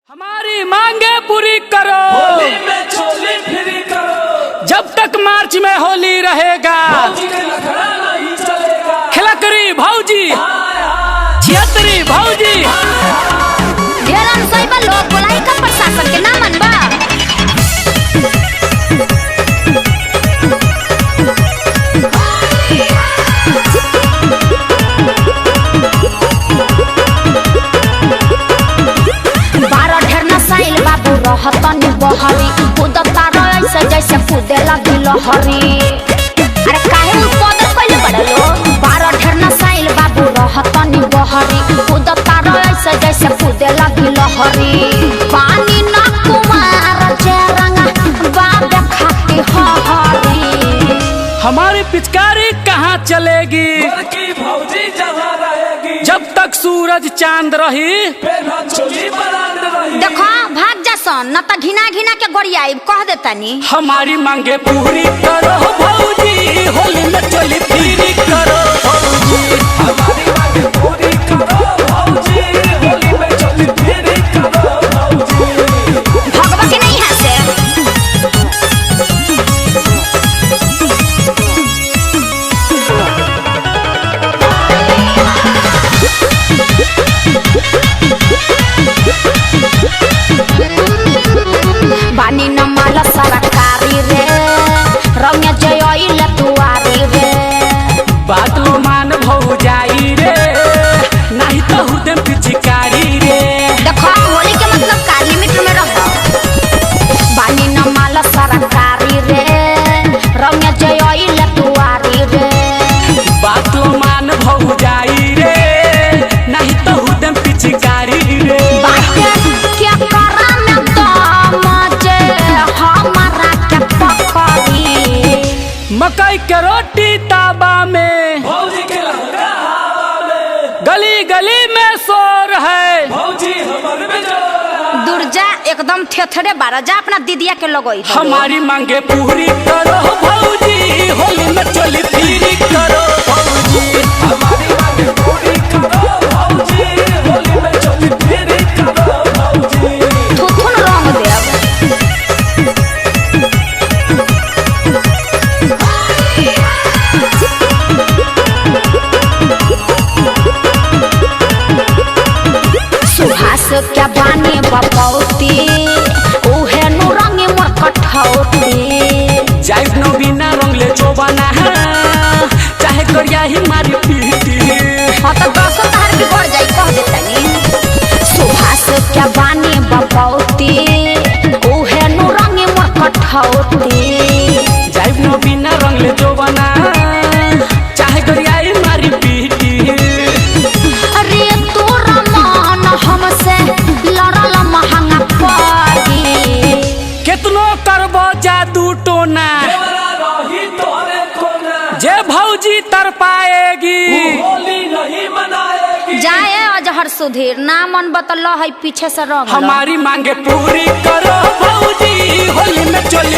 हमारी मांगे पूरी करो, होली में चोली फ्री करो। जब तक मार्च में होली रहेगा, भौजी के नखरा नहीं चलेगा। खिलकरी भौजी, छियतरी भौजी, ढेरन सैबा लोग बोलाई का प्रशासन के ना मनबा। रहतनी बहरी कूदता ऐसे जैसे कूदे लगी लहरी। अरे काहे उत्पादन कइले बड़ा लोग। 12 ढेर नसाइल बाबू रहतनी बहरी कूदता ऐसे जैसे कूदे लगी लहरी। पानी ना कुमार जे रंग बाबे खाती हरी। हमारी पिचकारी कहाँ चलेगी, की भौजी जहाँ रहेगी। जब तक सूरज चांद रही, चोली बरांड रही। देखो भाग जासन न त घिना घिना के गोरियाई कह देतानी। हमारी मांगे पूरी करो भौजी, होली में चोली फ्री करो भौजी। हमारी मांगे पूरी करो भौजी, होली में चोली फ्री करो भौजी। भगवा के नहीं हंसे। बानी न माला सरकारी रे रंग जयोइल तुआरी रे। बात लो मान भौजाई रे, नहीं तो हृदय पिचकारी रे। देखो होली के मतलब का लिमिट में रहो। बानी न माला सरकारी रे रंग जयोइल तुआरी रे। बात लो मान भौजाई रे, नहीं तो हृदय पिचकारी रे। बाटे क्या करा में दम जे हमारा के पकड़ी। मकई के रोटी ताबा में, भौजी के लहंगा हवा में। गली गली में शोर है। भौजी हमारे में जो दुर्जा एकदम थेथरे बारा जा अपना दीदिया के लगोई। हमारी मांगे पूरी करो भौजी, होली में चोली फ्री करो भौजी। हमारी मांगे पूरी करो भौजी, होली में चोली फ्री करो भौजी। थुथुन रंग देव। सुहास क्या बानी बपौती उहे नु रंगी मोर कठौती। जाइब नो बिना रंग ले जो बना है, चाहे करिया ही मारी पीटी। हाँ तो 10 तहर भी बढ़ जाई कह देतनी। सुहास क्या बानी बपौती उहे नु रंगी मोर कठौती। जाइब नो बिना रंग ले जो बना, चाहे करिया ही मारी पीटी। अरे तोरा मन हमसे लड़ल महंगा पड़ी। कितनो करबो जादू टोना, रही तोरे कोना। जे भौजी तर पाएगी। होली नहीं मनाएगी। जाए अजहर सुधीर ना मन बतल है पीछे से रंग। हमारी मांगे पूरी करो भौजी, होली में चोली